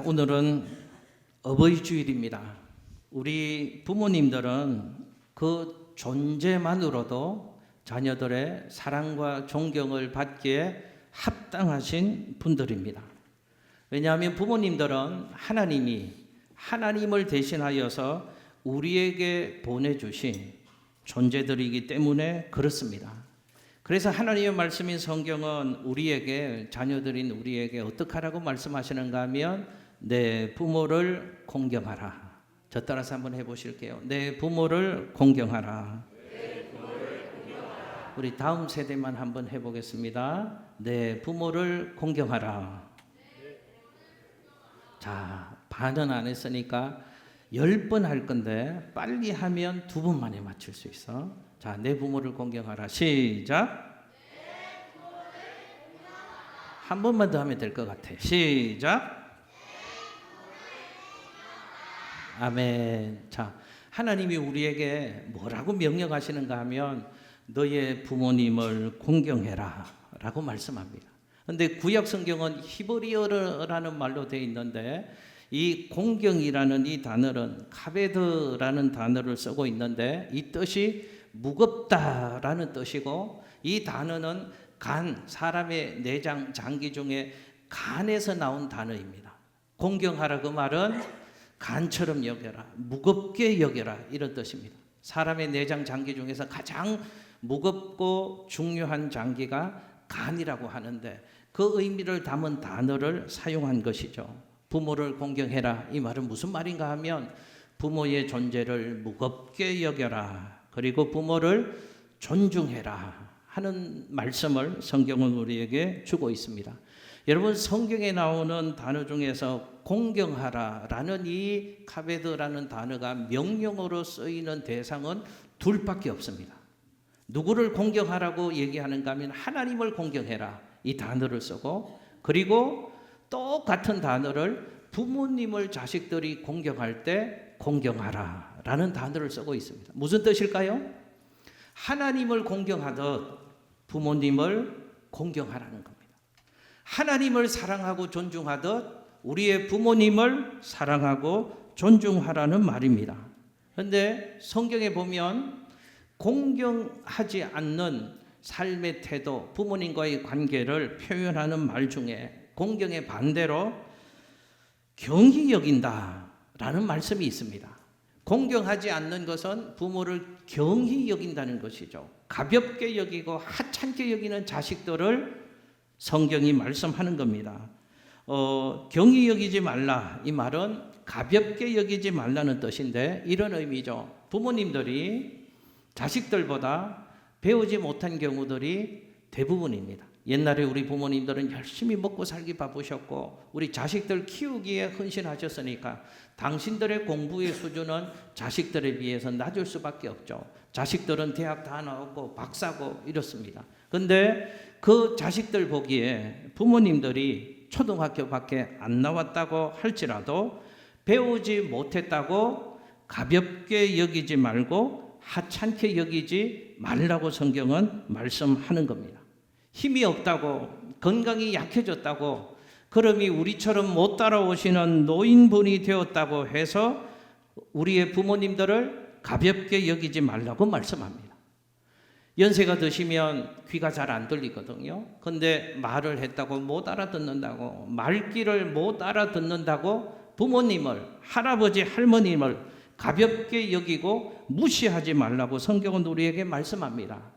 오늘은 어버이 주일입니다. 우리 부모님들은 그 존재만으로도 자녀들의 사랑과 존경을 받기에 합당하신 분들입니다. 왜냐하면 부모님들은 하나님을 대신하여서 우리에게 보내주신 존재들이기 때문에 그렇습니다. 그래서 하나님의 말씀인 성경은 우리에게, 자녀들인 우리에게 어떻게 하라고 말씀하시는가 하면 내 부모를 공경하라. 저 따라서 한번 해보실게요. 내 부모를 공경하라. 우리 다음 세대만 한번 해보겠습니다. 내 부모를 공경하라. 자, 반은 안 했으니까 10번 할 건데 빨리 하면 2번 만에 맞출 수 있어. 자, 내 부모를 공경하라. 시작. 한 번만 더 하면 될 것 같아. 시작. 아멘. 자, 하나님이 우리에게 뭐라고 명령하시는가 하면 너의 부모님을 공경해라 라고 말씀합니다. 그런데 구약 성경은 히브리어라는 말로 되어 있는데 이 공경이라는 이 단어는 카베드라는 단어를 쓰고 있는데 이 뜻이 무겁다라는 뜻이고, 이 단어는 사람의 내장 장기 중에 간에서 나온 단어입니다. 공경하라 그 말은 간처럼 여겨라, 무겁게 여겨라 이런 뜻입니다. 사람의 내장 장기 중에서 가장 무겁고 중요한 장기가 간이라고 하는데 그 의미를 담은 단어를 사용한 것이죠. 부모를 공경해라 이 말은 무슨 말인가 하면 부모의 존재를 무겁게 여겨라, 그리고 부모를 존중해라 하는 말씀을 성경은 우리에게 주고 있습니다. 여러분, 성경에 나오는 단어 중에서 공경하라라는 이 카베드라는 단어가 명령어로 쓰이는 대상은 둘밖에 없습니다. 누구를 공경하라고 얘기하는가 하면 하나님을 공경해라 이 단어를 쓰고, 그리고 똑같은 단어를 부모님을 자식들이 공경할 때 공경하라 라는 단어를 쓰고 있습니다. 무슨 뜻일까요? 하나님을 공경하듯 부모님을 공경하라는 겁니다. 하나님을 사랑하고 존중하듯 우리의 부모님을 사랑하고 존중하라는 말입니다. 그런데 성경에 보면 공경하지 않는 삶의 태도, 부모님과의 관계를 표현하는 말 중에 공경의 반대로 경히 여긴다라는 말씀이 있습니다. 공경하지 않는 것은 부모를 경히 여긴다는 것이죠. 가볍게 여기고 하찮게 여기는 자식들을 성경이 말씀하는 겁니다. 경히 여기지 말라 이 말은 가볍게 여기지 말라는 뜻인데 이런 의미죠. 부모님들이 자식들보다 배우지 못한 경우들이 대부분입니다. 옛날에 우리 부모님들은 열심히 먹고 살기 바쁘셨고 우리 자식들 키우기에 헌신하셨으니까 당신들의 공부의 수준은 자식들에 비해서 낮을 수밖에 없죠. 자식들은 대학 다 나왔고 박사고 이렇습니다. 그런데 그 자식들 보기에 부모님들이 초등학교밖에 안 나왔다고 할지라도 배우지 못했다고 가볍게 여기지 말고 하찮게 여기지 말라고 성경은 말씀하는 겁니다. 힘이 없다고, 건강이 약해졌다고, 그러니 우리처럼 못 따라오시는 노인분이 되었다고 해서 우리의 부모님들을 가볍게 여기지 말라고 말씀합니다. 연세가 드시면 귀가 잘 안 들리거든요. 근데 말을 했다고 못 알아듣는다고, 말귀를 못 알아듣는다고 부모님을, 할아버지, 할머님을 가볍게 여기고 무시하지 말라고 성경은 우리에게 말씀합니다.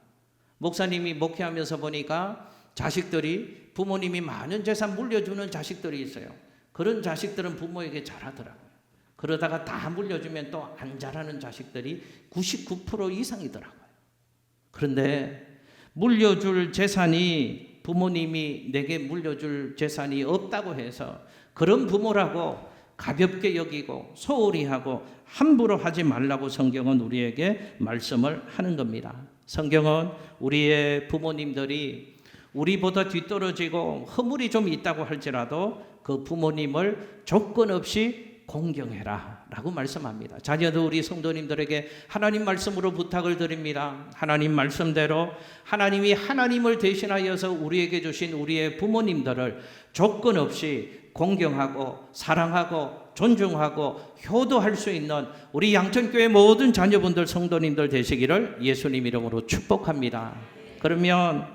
목사님이 목회하면서 보니까 자식들이 부모님이 많은 재산 물려주는 자식들이 있어요. 그런 자식들은 부모에게 잘하더라고요. 그러다가 다 물려주면 또 안 잘하는 자식들이 99% 이상이더라고요. 그런데 물려줄 재산이, 부모님이 내게 물려줄 재산이 없다고 해서 그런 부모라고 가볍게 여기고 소홀히 하고 함부로 하지 말라고 성경은 우리에게 말씀을 하는 겁니다. 성경은 우리의 부모님들이 우리보다 뒤떨어지고 허물이 좀 있다고 할지라도 그 부모님을 조건 없이 공경해라 라고 말씀합니다. 자녀도 우리 성도님들에게 하나님 말씀으로 부탁을 드립니다. 하나님 말씀대로 하나님이 하나님을 대신하여서 우리에게 주신 우리의 부모님들을 조건 없이 공경하고 사랑하고 존중하고 효도할 수 있는 우리 양천교회 모든 자녀분들 성도님들 되시기를 예수님 이름으로 축복합니다. 그러면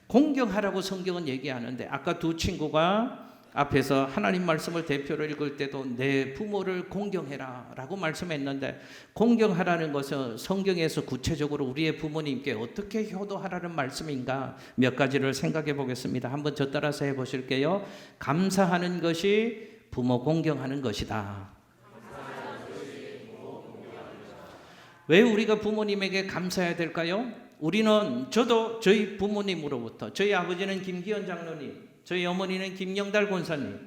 공경하라고 성경은 얘기하는데 아까 두 친구가 앞에서 하나님 말씀을 대표로 읽을 때도 내 부모를 공경해라 라고 말씀했는데, 공경하라는 것은 성경에서 구체적으로 우리의 부모님께 어떻게 효도하라는 말씀인가 몇 가지를 생각해 보겠습니다. 한번 저 따라서 해 보실게요. 감사하는 것이 부모 공경하는 것이다. 왜 우리가 부모님에게 감사해야 될까요? 저도 저희 부모님으로부터, 저희 아버지는 김기현 장로님, 저희 어머니는 김영달 권사님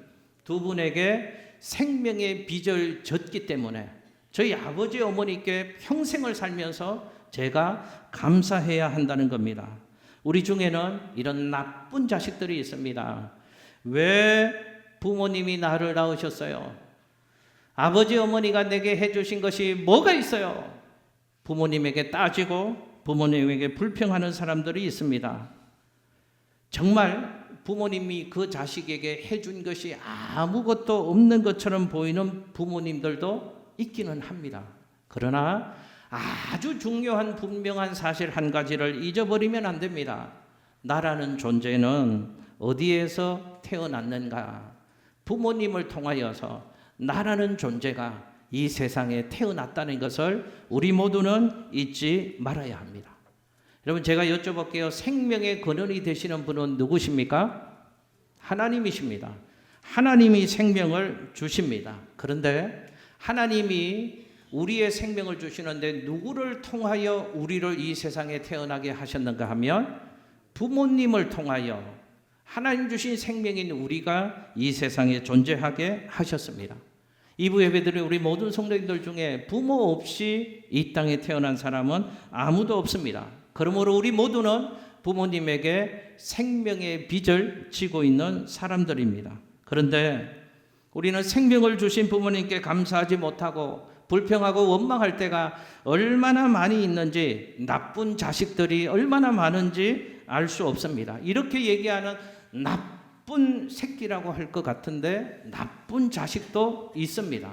두 분에게 생명의 빚을 졌기 때문에 저희 아버지 어머니께 평생을 살면서 제가 감사해야 한다는 겁니다. 우리 중에는 이런 나쁜 자식들이 있습니다. 왜 부모님이 나를 낳으셨어요? 아버지 어머니가 내게 해주신 것이 뭐가 있어요? 부모님에게 따지고 부모님에게 불평하는 사람들이 있습니다. 정말 부모님이 그 자식에게 해준 것이 아무것도 없는 것처럼 보이는 부모님들도 있기는 합니다. 그러나 아주 중요한 분명한 사실 한 가지를 잊어버리면 안 됩니다. 나라는 존재는 어디에서 태어났는가? 부모님을 통하여서 나라는 존재가 이 세상에 태어났다는 것을 우리 모두는 잊지 말아야 합니다. 여러분, 제가 여쭤볼게요. 생명의 근원이 되시는 분은 누구십니까? 하나님이십니다. 하나님이 생명을 주십니다. 그런데 하나님이 우리의 생명을 주시는데 누구를 통하여 우리를 이 세상에 태어나게 하셨는가 하면 부모님을 통하여 하나님 주신 생명인 우리가 이 세상에 존재하게 하셨습니다. 이부 예배드린 우리 모든 성도님들 중에 부모 없이 이 땅에 태어난 사람은 아무도 없습니다. 그러므로 우리 모두는 부모님에게 생명의 빚을 지고 있는 사람들입니다. 그런데 우리는 생명을 주신 부모님께 감사하지 못하고 불평하고 원망할 때가 얼마나 많이 있는지, 나쁜 자식들이 얼마나 많은지 알 수 없습니다. 이렇게 얘기하는 나쁜 새끼라고 할 것 같은데 나쁜 자식도 있습니다.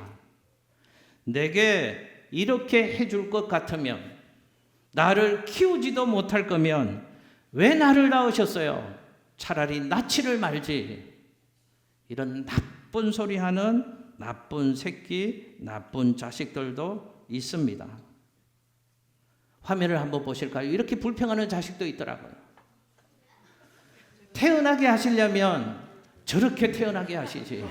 내게 이렇게 해줄 것 같으면, 나를 키우지도 못할 거면 왜 나를 낳으셨어요? 차라리 낳지를 말지. 이런 나쁜 소리 하는 나쁜 새끼, 나쁜 자식들도 있습니다. 화면을 한번 보실까요? 이렇게 불평하는 자식도 있더라고요. 태어나게 하시려면 저렇게 태어나게 하시지.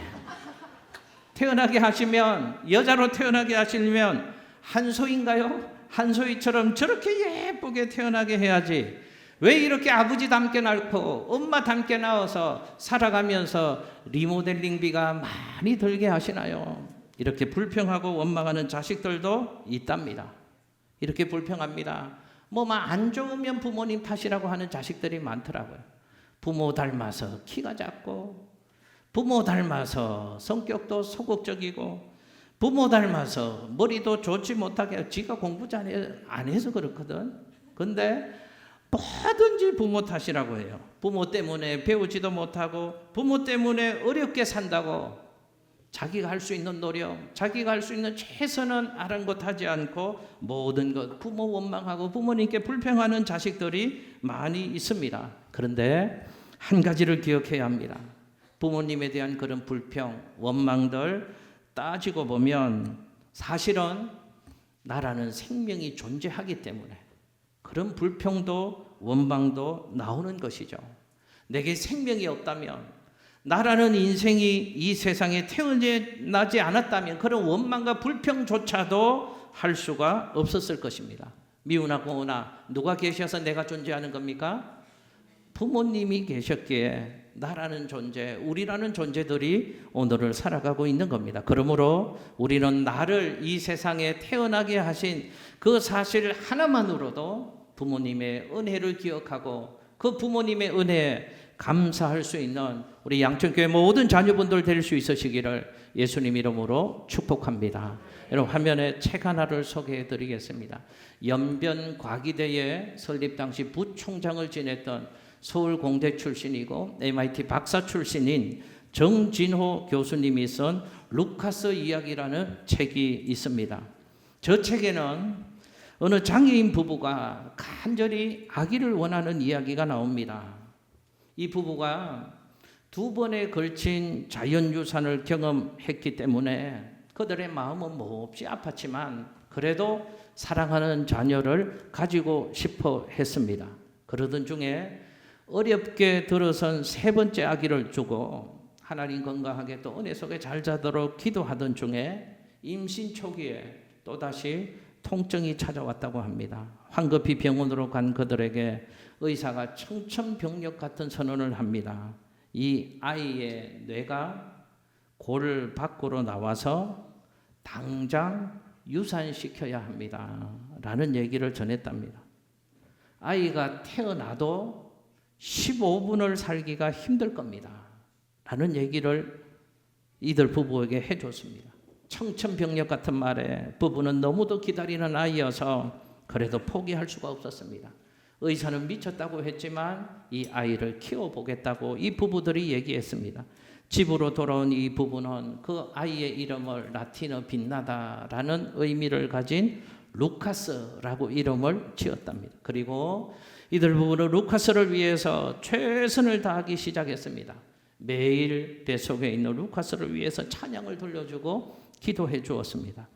태어나게 하시면, 여자로 태어나게 하시려면 한소인가요? 한소희처럼 저렇게 예쁘게 태어나게 해야지. 왜 이렇게 아버지 닮게 낳고 엄마 닮게 낳아서 살아가면서 리모델링비가 많이 들게 하시나요? 이렇게 불평하고 원망하는 자식들도 있답니다. 이렇게 불평합니다. 안 좋으면 부모님 탓이라고 하는 자식들이 많더라고요. 부모 닮아서 키가 작고, 부모 닮아서 성격도 소극적이고, 부모 닮아서 머리도 좋지 못하게, 지가 공부 안 해서 그렇거든. 근데 뭐든지 부모 탓이라고 해요. 부모 때문에 배우지도 못하고, 부모 때문에 어렵게 산다고 자기가 할 수 있는 노력, 자기가 할 수 있는 최선은 아랑곳하지 않고 모든 것 부모 원망하고 부모님께 불평하는 자식들이 많이 있습니다. 그런데 한 가지를 기억해야 합니다. 부모님에 대한 그런 불평, 원망들 따지고 보면 사실은 나라는 생명이 존재하기 때문에 그런 불평도 원망도 나오는 것이죠. 내게 생명이 없다면, 나라는 인생이 이 세상에 태어나지 않았다면 그런 원망과 불평조차도 할 수가 없었을 것입니다. 미우나 고우나 누가 계셔서 내가 존재하는 겁니까? 부모님이 계셨기에 나라는 존재, 우리라는 존재들이 오늘을 살아가고 있는 겁니다. 그러므로 우리는 나를 이 세상에 태어나게 하신 그 사실 하나만으로도 부모님의 은혜를 기억하고 그 부모님의 은혜에 감사할 수 있는 우리 양천교회 모든 자녀분들 될 수 있으시기를 예수님 이름으로 축복합니다. 여러분, 화면에 책 하나를 소개해 드리겠습니다. 연변과기대의 설립 당시 부총장을 지냈던 서울공대 출신이고 MIT 박사 출신인 정진호 교수님이 쓴 루카스 이야기라는 책이 있습니다. 저 책에는 어느 장애인 부부가 간절히 아기를 원하는 이야기가 나옵니다. 이 부부가 2번에 걸친 자연유산을 경험했기 때문에 그들의 마음은 몹시 아팠지만 그래도 사랑하는 자녀를 가지고 싶어 했습니다. 그러던 중에 어렵게 들어선 3번째 아기를 주고 하나님 건강하게 또 은혜 속에 잘 자도록 기도하던 중에 임신 초기에 또다시 통증이 찾아왔다고 합니다. 황급히 병원으로 간 그들에게 의사가 청천벽력 같은 선언을 합니다. 이 아이의 뇌가 골 밖으로 나와서 당장 유산시켜야 합니다. 라는 얘기를 전했답니다. 아이가 태어나도 15분을 살기가 힘들 겁니다. 라는 얘기를 이들 부부에게 해줬습니다. 청천벽력 같은 말에 부부는 너무도 기다리는 아이여서 그래도 포기할 수가 없었습니다. 의사는 미쳤다고 했지만 이 아이를 키워보겠다고 이 부부들이 얘기했습니다. 집으로 돌아온 이 부부는 그 아이의 이름을 라틴어 빛나다라는 의미를 가진 루카스라고 이름을 지었답니다. 그리고 이들 부부는 루카스를 위해서 최선을 다하기 시작했습니다. 매일 뱃속에 있는 루카스를 위해서 찬양을 돌려주고 기도해 주었습니다.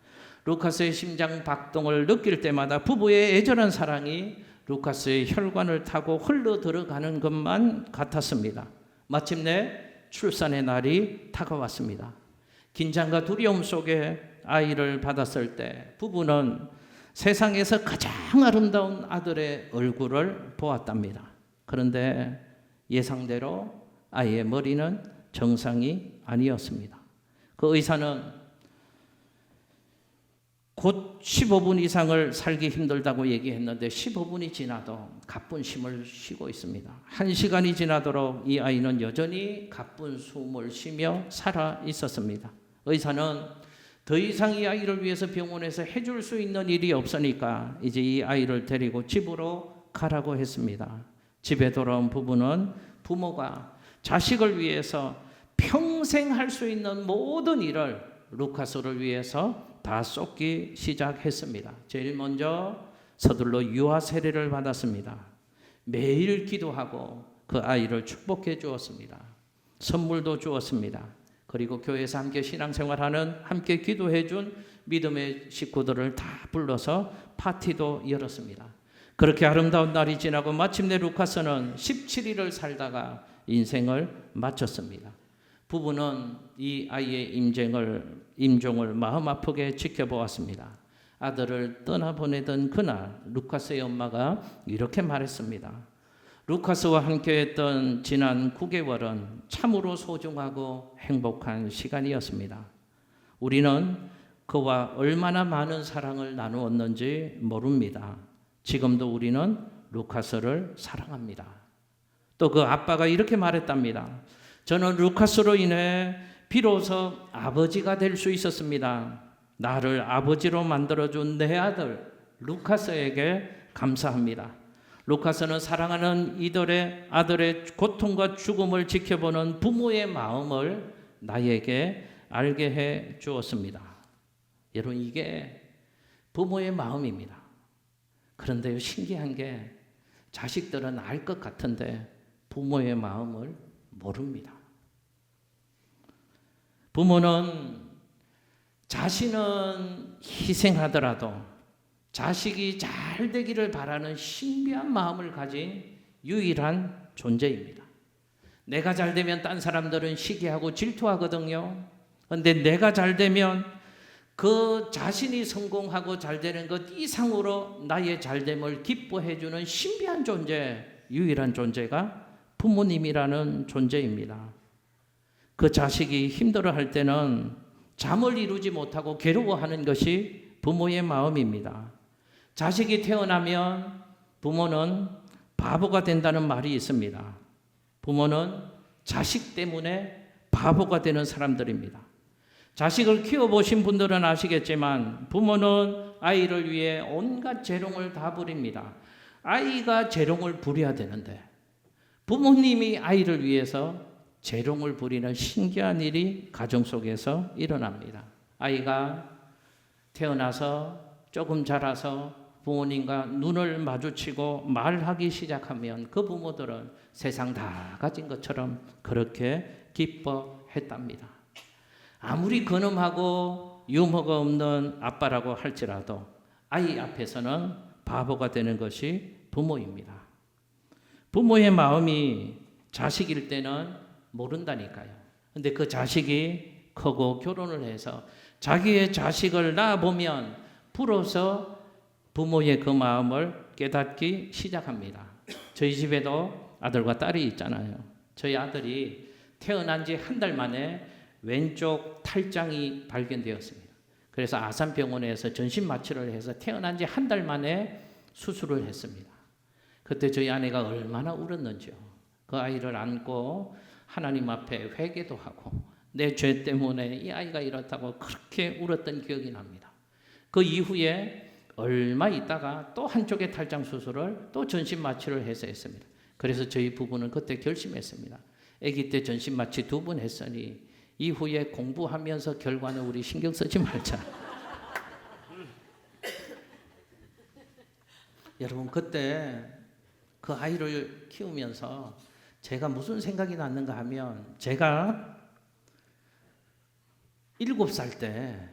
루카스의 심장 박동을 느낄 때마다 부부의 애절한 사랑이 루카스의 혈관을 타고 흘러 들어가는 것만 같았습니다. 마침내 출산의 날이 다가왔습니다. 긴장과 두려움 속에 아이를 받았을 때 부부는 세상에서 가장 아름다운 아들의 얼굴을 보았답니다. 그런데 예상대로 아이의 머리는 정상이 아니었습니다. 그 의사는 곧 15분 이상을 살기 힘들다고 얘기했는데 15분이 지나도 가쁜 숨을 쉬고 있습니다. 1시간이 지나도록 이 아이는 여전히 가쁜 숨을 쉬며 살아 있었습니다. 의사는 더 이상 이 아이를 위해서 병원에서 해줄 수 있는 일이 없으니까 이제 이 아이를 데리고 집으로 가라고 했습니다. 집에 돌아온 부부는 부모가 자식을 위해서 평생 할 수 있는 모든 일을 루카스를 위해서 다 쏟기 시작했습니다. 제일 먼저 서둘러 유아 세례를 받았습니다. 매일 기도하고 그 아이를 축복해 주었습니다. 선물도 주었습니다. 그리고 교회에서 함께 신앙생활하는 함께 기도해 준 믿음의 식구들을 다 불러서 파티도 열었습니다. 그렇게 아름다운 날이 지나고 마침내 루카스는 17일을 살다가 인생을 마쳤습니다. 부부는 이 아이의 임종을 마음 아프게 지켜보았습니다. 아들을 떠나보내던 그날 루카스의 엄마가 이렇게 말했습니다. 루카스와 함께했던 지난 9개월은 참으로 소중하고 행복한 시간이었습니다. 우리는 그와 얼마나 많은 사랑을 나누었는지 모릅니다. 지금도 우리는 루카스를 사랑합니다. 또 그 아빠가 이렇게 말했답니다. 저는 루카스로 인해 비로소 아버지가 될 수 있었습니다. 나를 아버지로 만들어준 내 아들 루카스에게 감사합니다. 루카스는 사랑하는 이들의 아들의 고통과 죽음을 지켜보는 부모의 마음을 나에게 알게 해 주었습니다. 여러분, 이게 부모의 마음입니다. 그런데 신기한 게 자식들은 알 것 같은데 부모의 마음을 모릅니다. 부모는 자신은 희생하더라도 자식이 잘 되기를 바라는 신비한 마음을 가진 유일한 존재입니다. 내가 잘 되면 딴 사람들은 시기하고 질투하거든요. 그런데 내가 잘 되면 그 자신이 성공하고 잘 되는 것 이상으로 나의 잘됨을 기뻐해 주는 신비한 존재, 유일한 존재가 부모님이라는 존재입니다. 그 자식이 힘들어할 때는 잠을 이루지 못하고 괴로워하는 것이 부모의 마음입니다. 자식이 태어나면 부모는 바보가 된다는 말이 있습니다. 부모는 자식 때문에 바보가 되는 사람들입니다. 자식을 키워보신 분들은 아시겠지만 부모는 아이를 위해 온갖 재롱을 다 부립니다. 아이가 재롱을 부려야 되는데 부모님이 아이를 위해서 재롱을 부리는 신기한 일이 가정 속에서 일어납니다. 아이가 태어나서 조금 자라서 부모님과 눈을 마주치고 말하기 시작하면 그 부모들은 세상 다 가진 것처럼 그렇게 기뻐했답니다. 아무리 근엄하고 유머가 없는 아빠라고 할지라도 아이 앞에서는 바보가 되는 것이 부모입니다. 부모의 마음이 자식일 때는 모른다니까요. 근데 그 자식이 크고 결혼을 해서 자기의 자식을 낳아보면 불어서 부모의 그 마음을 깨닫기 시작합니다. 저희 집에도 아들과 딸이 있잖아요. 저희 아들이 태어난 지 한 달 만에 왼쪽 탈장이 발견되었습니다. 그래서 아산병원에서 전신 마취를 해서 태어난 지 한 달 만에 수술을 했습니다. 그때 저희 아내가 얼마나 울었는지요. 그 아이를 안고 하나님 앞에 회개도 하고 내 죄 때문에 이 아이가 이렇다고 그렇게 울었던 기억이 납니다. 그 이후에 얼마 있다가 또 한쪽의 탈장 수술을 또 전신 마취를 해서 했습니다. 그래서 저희 부부는 그때 결심했습니다. 아기 때 전신 마취 2번 했으니 이후에 공부하면서 결과는 우리 신경 쓰지 말자. 여러분 그때 그 아이를 키우면서 제가 무슨 생각이 났는가 하면 제가 7살 때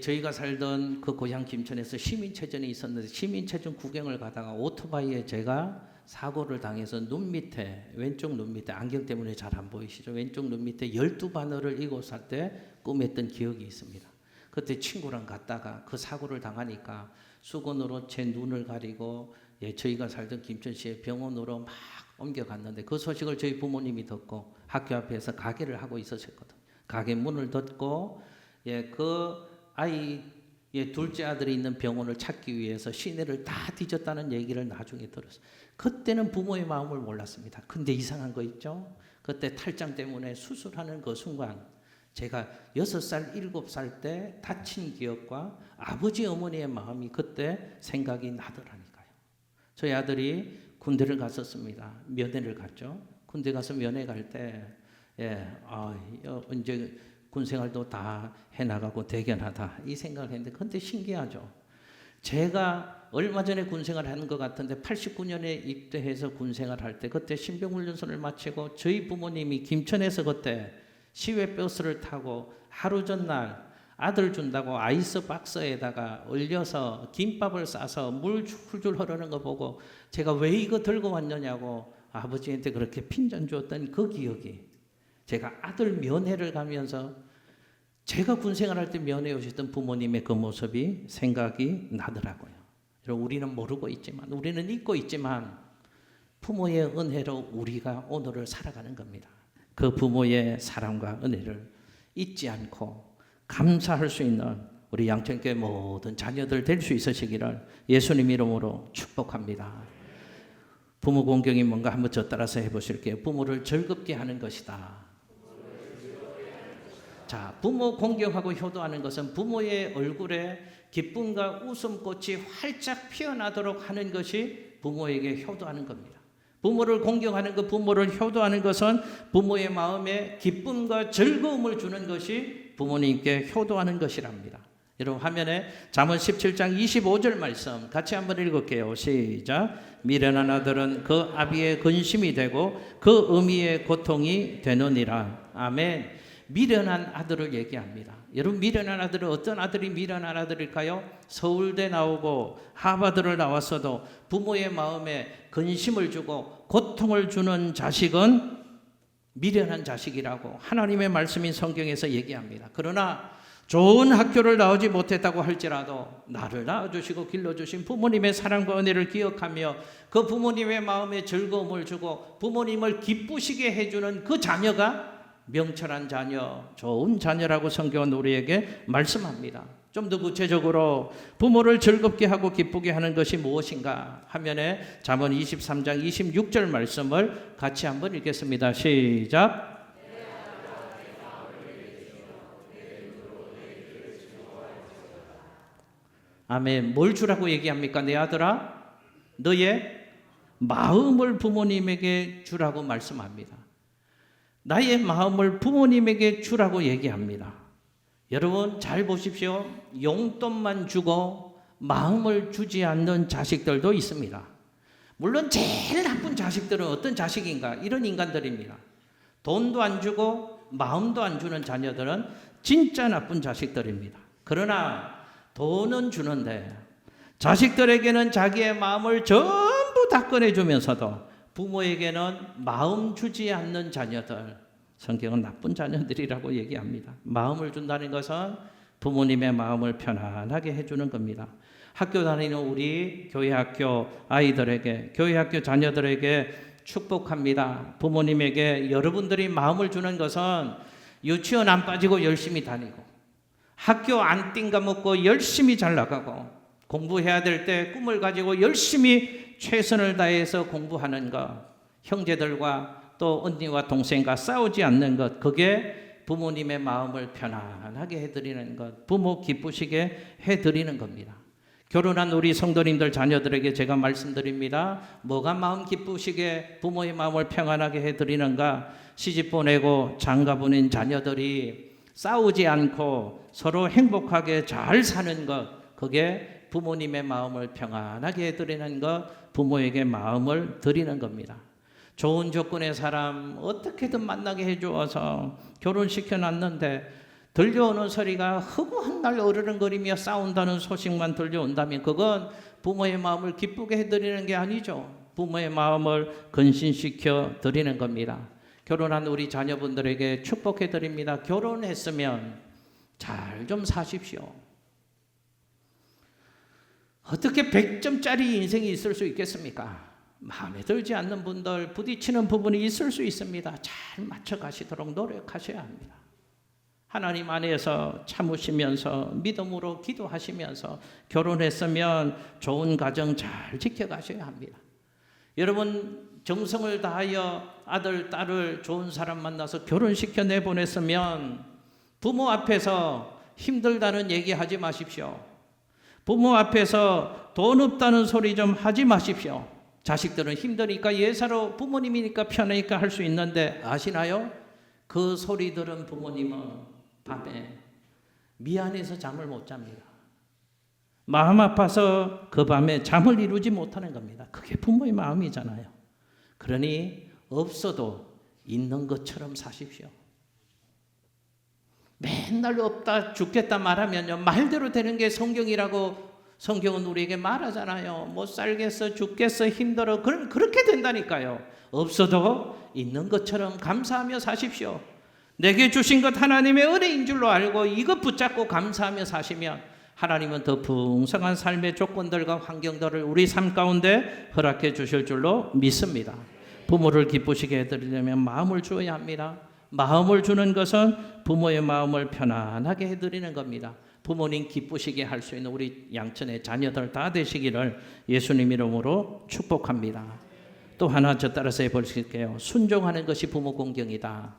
저희가 살던 그 고향 김천에서 시민체전이 있었는데 시민체전 구경을 가다가 오토바이에 제가 사고를 당해서 눈 밑에 왼쪽 눈 밑에 안경 때문에 잘 안 보이시죠? 왼쪽 눈 밑에 12바늘을 7살 때 꿈했던 기억이 있습니다. 그때 친구랑 갔다가 그 사고를 당하니까 수건으로 제 눈을 가리고 저희가 살던 김천시의 병원으로 막 옮겨갔는데 그 소식을 저희 부모님이 듣고 학교 앞에서 가게를 하고 있었거든요. 가게 문을 닫고 그 아이 둘째 아들이 있는 병원을 찾기 위해서 시내를 다 뒤졌다는 얘기를 나중에 들었어요. 그때는 부모의 마음을 몰랐습니다. 근데 이상한 거 있죠? 그때 탈장 때문에 수술하는 그 순간 제가 6살, 7살 때 다친 기억과 아버지 어머니의 마음이 그때 생각이 나더라니까요. 저희 아들이 군대를 갔었습니다. 면회를 갔죠. 군대 가서 면회 갈 때 이제 군생활도 다 해나가고 대견하다 이 생각을 했는데 근데 신기하죠. 제가 얼마 전에 군생활 하는 것 같은데 89년에 입대해서 군생활 할 때 그때 신병훈련소를 마치고 저희 부모님이 김천에서 그때 시외버스를 타고 하루 전날 아들 준다고 아이스 박스에다가 얼려서 김밥을 싸서 물 줄줄 흐르는 거 보고 제가 왜 이거 들고 왔느냐고 아버지한테 그렇게 핀잔 주었던 그 기억이 제가 아들 면회를 가면서 제가 군생활할 때 면회 오셨던 부모님의 그 모습이 생각이 나더라고요. 우리는 모르고 있지만 우리는 잊고 있지만 부모의 은혜로 우리가 오늘을 살아가는 겁니다. 그 부모의 사랑과 은혜를 잊지 않고 감사할 수 있는 우리 양천교회 모든 자녀들 될 수 있으시기를 예수님 이름으로 축복합니다. 부모 공경이 뭔가 한번 저 따라서 해보실게요. 부모를 즐겁게 하는 것이다. 자, 부모 공경하고 효도하는 것은 부모의 얼굴에 기쁨과 웃음꽃이 활짝 피어나도록 하는 것이 부모에게 효도하는 겁니다. 부모를 공경하는 것, 부모를 효도하는 것은 부모의 마음에 기쁨과 즐거움을 주는 것이 부모님께 효도하는 것이랍니다. 여러분 화면에 잠언 17장 25절 말씀 같이 한번 읽을게요. 시작. 미련한 아들은 그 아비의 근심이 되고 그 어미의 고통이 되느니라. 아멘. 미련한 아들을 얘기합니다. 여러분 미련한 아들은 어떤 아들이 미련한 아들일까요? 서울대 나오고 하버드를 나왔어도 부모의 마음에 근심을 주고 고통을 주는 자식은 미련한 자식이라고 하나님의 말씀인 성경에서 얘기합니다. 그러나 좋은 학교를 나오지 못했다고 할지라도 나를 낳아주시고 길러주신 부모님의 사랑과 은혜를 기억하며 그 부모님의 마음에 즐거움을 주고 부모님을 기쁘시게 해주는 그 자녀가 명철한 자녀, 좋은 자녀라고 성경은 우리에게 말씀합니다. 좀 더 구체적으로 부모를 즐겁게 하고 기쁘게 하는 것이 무엇인가 하면에 잠언 23장 26절 말씀을 같이 한번 읽겠습니다. 시작. 아멘. 뭘 주라고 얘기합니까? 내 아들아, 너의 마음을 부모님에게 주라고 말씀합니다. 나의 마음을 부모님에게 주라고 얘기합니다. 여러분 잘 보십시오. 용돈만 주고 마음을 주지 않는 자식들도 있습니다. 물론 제일 나쁜 자식들은 어떤 자식인가? 이런 인간들입니다. 돈도 안 주고 마음도 안 주는 자녀들은 진짜 나쁜 자식들입니다. 그러나 돈은 주는데 자식들에게는 자기의 마음을 전부 다 꺼내주면서도 부모에게는 마음 주지 않는 자녀들, 성경은 나쁜 자녀들이라고 얘기합니다. 마음을 준다는 것은 부모님의 마음을 편안하게 해주는 겁니다. 학교 다니는 우리 교회 학교 아이들에게, 교회 학교 자녀들에게 축복합니다. 부모님에게 여러분들이 마음을 주는 것은 유치원 안 빠지고 열심히 다니고, 학교 안 띵가먹고 열심히 잘 나가고, 공부해야 될 때 꿈을 가지고 열심히 최선을 다해서 공부하는 것, 형제들과 또 언니와 동생과 싸우지 않는 것, 그게 부모님의 마음을 편안하게 해드리는 것, 부모 기쁘시게 해드리는 겁니다. 결혼한 우리 성도님들 자녀들에게 제가 말씀드립니다. 뭐가 마음 기쁘시게 부모의 마음을 평안하게 해드리는가? 시집 보내고 장가 보낸 자녀들이 싸우지 않고 서로 행복하게 잘 사는 것, 그게 부모님의 마음을 평안하게 해드리는 것, 부모에게 마음을 드리는 겁니다. 좋은 조건의 사람 어떻게든 만나게 해주어서 결혼시켜놨는데 들려오는 소리가 허구한 날 어르렁거리며 싸운다는 소식만 들려온다면 그건 부모의 마음을 기쁘게 해드리는 게 아니죠. 부모의 마음을 근신시켜 드리는 겁니다. 결혼한 우리 자녀분들에게 축복해 드립니다. 결혼했으면 잘 좀 사십시오. 어떻게 100점짜리 인생이 있을 수 있겠습니까? 마음에 들지 않는 분들, 부딪히는 부분이 있을 수 있습니다. 잘 맞춰가시도록 노력하셔야 합니다. 하나님 안에서 참으시면서 믿음으로 기도하시면서 결혼했으면 좋은 가정 잘 지켜가셔야 합니다. 여러분 정성을 다하여 아들, 딸을 좋은 사람 만나서 결혼시켜 내보냈으면 부모 앞에서 힘들다는 얘기하지 마십시오. 부모 앞에서 돈 없다는 소리 좀 하지 마십시오. 자식들은 힘드니까 예사로 부모님이니까 편하니까 할 수 있는데 아시나요? 그 소리 들은 부모님은 밤에 미안해서 잠을 못 잡니다. 마음 아파서 그 밤에 잠을 이루지 못하는 겁니다. 그게 부모의 마음이잖아요. 그러니 없어도 있는 것처럼 사십시오. 맨날 없다 죽겠다 말하면요, 말대로 되는 게 성경이라고 성경은 우리에게 말하잖아요. 못 살겠어, 죽겠어, 힘들어. 그렇게 된다니까요. 없어도 있는 것처럼 감사하며 사십시오. 내게 주신 것 하나님의 은혜인 줄로 알고 이것 붙잡고 감사하며 사시면 하나님은 더 풍성한 삶의 조건들과 환경들을 우리 삶 가운데 허락해 주실 줄로 믿습니다. 부모를 기쁘시게 해드리려면 마음을 주어야 합니다. 마음을 주는 것은 부모의 마음을 편안하게 해드리는 겁니다. 부모님 기쁘시게 할 수 있는 우리 양천의 자녀들 다 되시기를 예수님 이름으로 축복합니다. 또 하나 저 따라서 해보실게요. 순종하는 것이 부모 공경이다.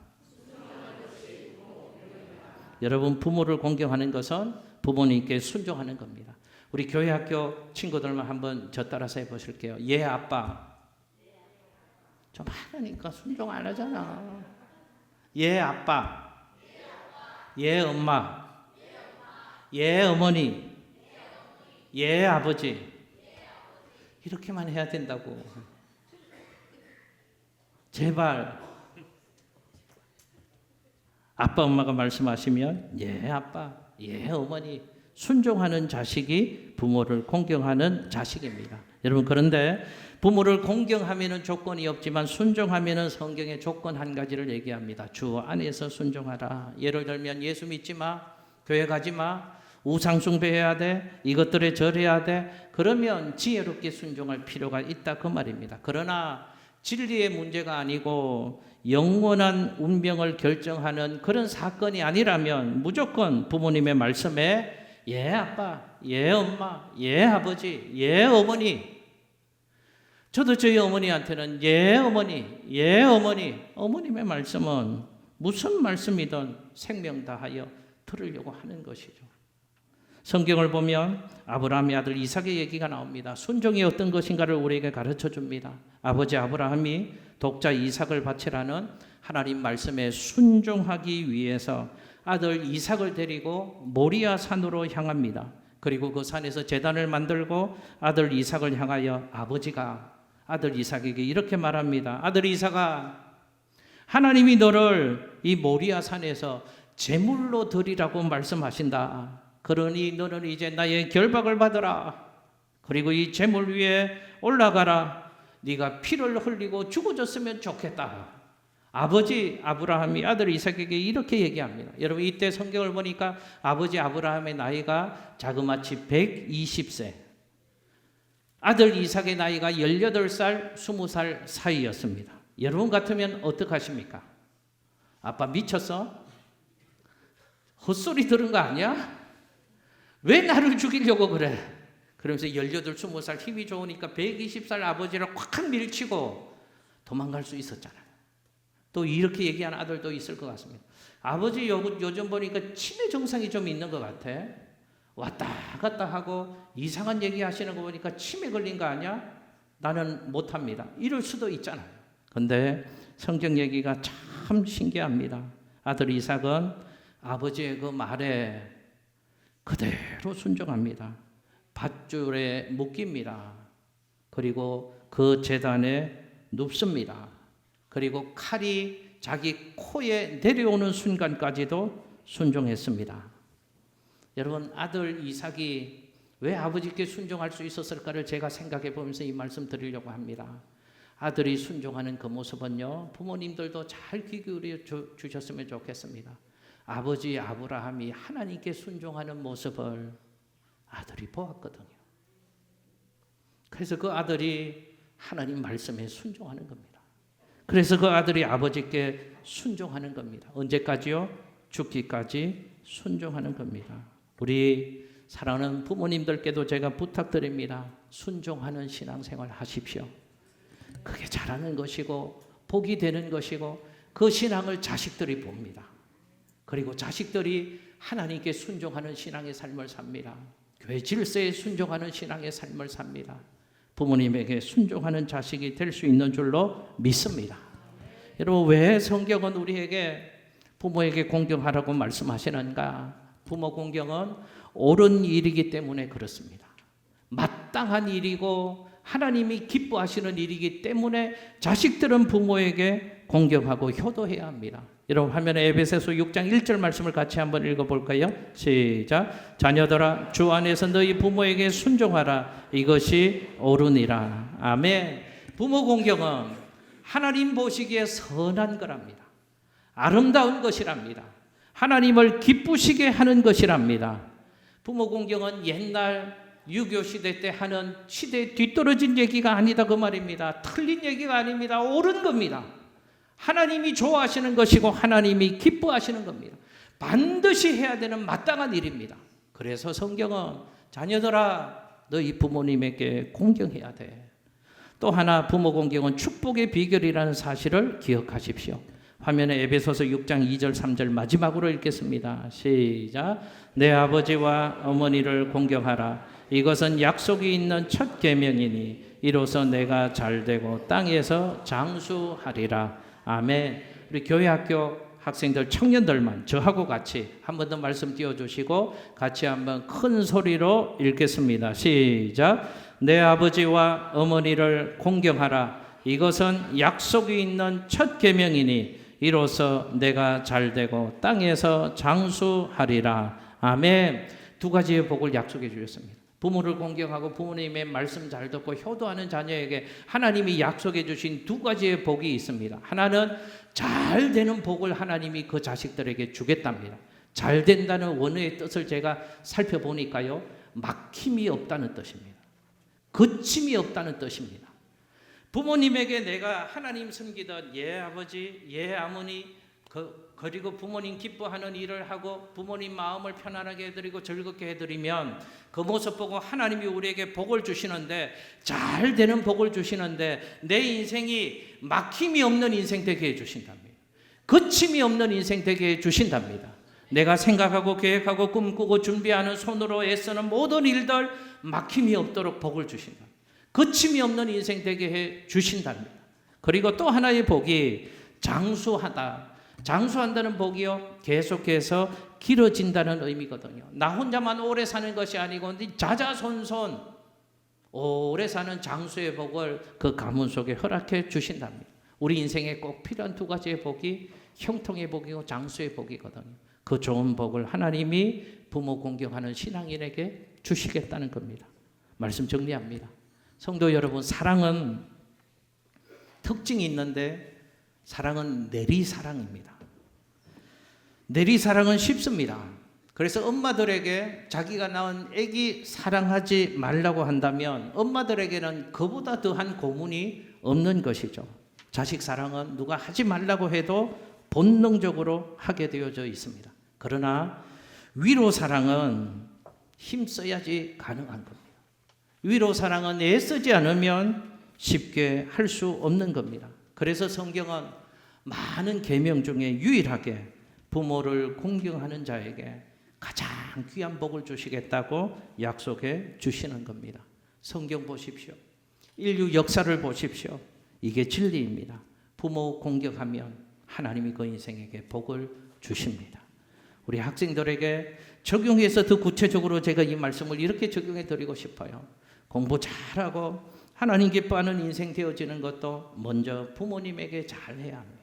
여러분 부모를 공경하는 것은 부모님께 순종하는 겁니다. 우리 교회 학교 친구들만 한번 저 따라서 해보실게요. 예 아빠. 좀 하라니까 순종 안 하잖아. 예 아빠. 예 엄마. 예 어머니, 예 아버지, 이렇게만 해야 된다고. 제발 아빠 엄마가 말씀하시면 예 아빠, 예 어머니, 순종하는 자식이 부모를 공경하는 자식입니다. 여러분 그런데 부모를 공경하면은 조건이 없지만 순종하면은 성경의 조건 한 가지를 얘기합니다. 주 안에서 순종하라. 예를 들면 예수 믿지 마, 교회 가지 마, 우상 숭배해야 돼, 이것들에 절해야 돼. 그러면 지혜롭게 순종할 필요가 있다 그 말입니다. 그러나 진리의 문제가 아니고 영원한 운명을 결정하는 그런 사건이 아니라면 무조건 부모님의 말씀에 예 아빠, 예 엄마, 예 아버지, 예 어머니. 저도 저희 어머니한테는 예 어머니, 예 어머니. 어머님의 말씀은 무슨 말씀이든 생명 다하여 들으려고 하는 것이죠. 성경을 보면 아브라함의 아들 이삭의 얘기가 나옵니다. 순종이 어떤 것인가를 우리에게 가르쳐 줍니다. 아버지 아브라함이 독자 이삭을 바치라는 하나님 말씀에 순종하기 위해서 아들 이삭을 데리고 모리아 산으로 향합니다. 그리고 그 산에서 제단을 만들고 아들 이삭을 향하여 아버지가 아들 이삭에게 이렇게 말합니다. 아들 이삭아, 하나님이 너를 이 모리아 산에서 제물로 드리라고 말씀하신다. 그러니 너는 이제 나의 결박을 받으라. 그리고 이 제물 위에 올라가라. 네가 피를 흘리고 죽어졌으면 좋겠다. 아버지 아브라함이 아들 이삭에게 이렇게 얘기합니다. 여러분 이때 성경을 보니까 아버지 아브라함의 나이가 자그마치 120세, 아들 이삭의 나이가 18살, 20살 사이였습니다. 여러분 같으면 어떡하십니까? 아빠 미쳤어? 헛소리 들은 거 아니야? 왜 나를 죽이려고 그래? 그러면서 18, 20살 힘이 좋으니까 120살 아버지를 콱 밀치고 도망갈 수 있었잖아요. 또 이렇게 얘기하는 아들도 있을 것 같습니다. 아버지 요즘 보니까 치매 증상이 좀 있는 것 같아. 왔다 갔다 하고 이상한 얘기 하시는 거 보니까 치매 걸린 거 아니야? 나는 못합니다. 이럴 수도 있잖아요. 근데 성경 얘기가 참 신기합니다. 아들 이삭은 아버지의 그 말에 그대로 순종합니다. 밧줄에 묶입니다. 그리고 그 제단에 눕습니다. 그리고 칼이 자기 코에 내려오는 순간까지도 순종했습니다. 여러분 아들 이삭이 왜 아버지께 순종할 수 있었을까를 제가 생각해 보면서 이 말씀 드리려고 합니다. 아들이 순종하는 그 모습은요, 부모님들도 잘 귀 기울여 주셨으면 좋겠습니다. 아버지 아브라함이 하나님께 순종하는 모습을 아들이 보았거든요. 그래서 그 아들이 하나님 말씀에 순종하는 겁니다. 그래서 그 아들이 아버지께 순종하는 겁니다. 언제까지요? 죽기까지 순종하는 겁니다. 우리 사랑하는 부모님들께도 제가 부탁드립니다. 순종하는 신앙생활 하십시오. 그게 잘하는 것이고 복이 되는 것이고 그 신앙을 자식들이 봅니다. 그리고 자식들이 하나님께 순종하는 신앙의 삶을 삽니다. 교회 질서에 순종하는 신앙의 삶을 삽니다. 부모님에게 순종하는 자식이 될 수 있는 줄로 믿습니다. 여러분 왜 성경은 우리에게 부모에게 공경하라고 말씀하시는가? 부모 공경은 옳은 일이기 때문에 그렇습니다. 마땅한 일이고 하나님이 기뻐하시는 일이기 때문에 자식들은 부모에게 공경하고 효도해야 합니다. 여러분 화면에 에베소서 6장 1절 말씀을 같이 한번 읽어볼까요? 시작. 자녀들아 주 안에서 너희 부모에게 순종하라. 이것이 옳으니라. 아멘. 부모 공경은 하나님 보시기에 선한 거랍니다. 아름다운 것이랍니다. 하나님을 기쁘시게 하는 것이랍니다. 부모 공경은 옛날 유교 시대 때 하는 시대에 뒤떨어진 얘기가 아니다 그 말입니다. 틀린 얘기가 아닙니다. 옳은 겁니다. 하나님이 좋아하시는 것이고 하나님이 기뻐하시는 겁니다. 반드시 해야 되는 마땅한 일입니다. 그래서 성경은 자녀들아 너희 부모님에게 공경해야 돼. 또 하나 부모 공경은 축복의 비결이라는 사실을 기억하십시오. 화면에 에베소서 6장 2절 3절 마지막으로 읽겠습니다. 시작. 내 아버지와 어머니를 공경하라. 이것은 약속이 있는 첫 계명이니 이로써 내가 잘되고 땅에서 장수하리라. 아멘. 우리 교회학교 학생들 청년들만 저하고 같이 한 번 더 말씀 띄워주시고 같이 한번 큰 소리로 읽겠습니다. 시작. 내 아버지와 어머니를 공경하라. 이것은 약속이 있는 첫 계명이니 이로써 내가 잘되고 땅에서 장수하리라. 아멘. 두 가지의 복을 약속해 주셨습니다. 부모를 공경하고 부모님의 말씀 잘 듣고 효도하는 자녀에게 하나님이 약속해 주신 두 가지의 복이 있습니다. 하나는 잘 되는 복을 하나님이 그 자식들에게 주겠답니다. 잘 된다는 원어의 뜻을 제가 살펴보니까요, 막힘이 없다는 뜻입니다. 거침이 없다는 뜻입니다. 부모님에게 내가 하나님 섬기던 예 아버지, 예 어머니 그리고 부모님 기뻐하는 일을 하고 부모님 마음을 편안하게 해드리고 즐겁게 해드리면 그 모습 보고 하나님이 우리에게 복을 주시는데, 잘 되는 복을 주시는데 내 인생이 막힘이 없는 인생 되게 해주신답니다. 거침이 없는 인생 되게 해주신답니다. 내가 생각하고 계획하고 꿈꾸고 준비하는 손으로 애쓰는 모든 일들 막힘이 없도록 복을 주신다. 거침이 없는 인생 되게 해주신답니다. 그리고 또 하나의 복이 장수하다. 장수한다는 복이요, 계속해서 길어진다는 의미거든요. 나 혼자만 오래 사는 것이 아니고 자자손손 오래 사는 장수의 복을 그 가문 속에 허락해 주신답니다. 우리 인생에 꼭 필요한 두 가지의 복이 형통의 복이고 장수의 복이거든요. 그 좋은 복을 하나님이 부모 공경하는 신앙인에게 주시겠다는 겁니다. 말씀 정리합니다. 성도 여러분, 사랑은 특징이 있는데 사랑은 내리사랑입니다. 내리사랑은 쉽습니다. 그래서 엄마들에게 자기가 낳은 아기 사랑하지 말라고 한다면 엄마들에게는 그보다 더한 고문이 없는 것이죠. 자식 사랑은 누가 하지 말라고 해도 본능적으로 하게 되어져 있습니다. 그러나 위로 사랑은 힘써야지 가능한 겁니다. 위로 사랑은 애쓰지 않으면 쉽게 할 수 없는 겁니다. 그래서 성경은 많은 계명 중에 유일하게 부모를 공경하는 자에게 가장 귀한 복을 주시겠다고 약속해 주시는 겁니다. 성경 보십시오. 인류 역사를 보십시오. 이게 진리입니다. 부모 공경하면 하나님이 그 인생에게 복을 주십니다. 우리 학생들에게 적용해서 더 구체적으로 제가 이 말씀을 이렇게 적용해 드리고 싶어요. 공부 잘하고 하나님 기뻐하는 인생 되어지는 것도 먼저 부모님에게 잘해야 합니다.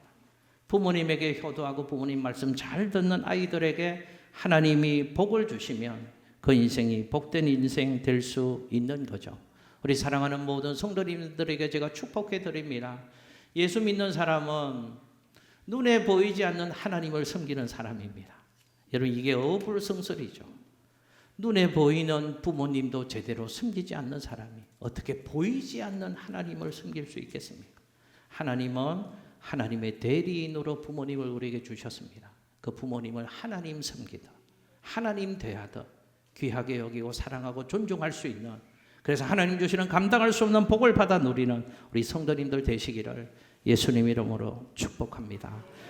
부모님에게 효도하고 부모님 말씀 잘 듣는 아이들에게 하나님이 복을 주시면 그 인생이 복된 인생 될 수 있는 거죠. 우리 사랑하는 모든 성도님들에게 제가 축복해 드립니다. 예수 믿는 사람은 눈에 보이지 않는 하나님을 섬기는 사람입니다. 여러분, 이게 어불성설이죠. 눈에 보이는 부모님도 제대로 섬기지 않는 사람이 어떻게 보이지 않는 하나님을 섬길 수 있겠습니까? 하나님은 하나님의 대리인으로 부모님을 우리에게 주셨습니다. 그 부모님을 하나님 섬기듯 하나님 대하듯 귀하게 여기고 사랑하고 존중할 수 있는, 그래서 하나님 주시는 감당할 수 없는 복을 받아 누리는 우리 성도님들 되시기를 예수님 이름으로 축복합니다.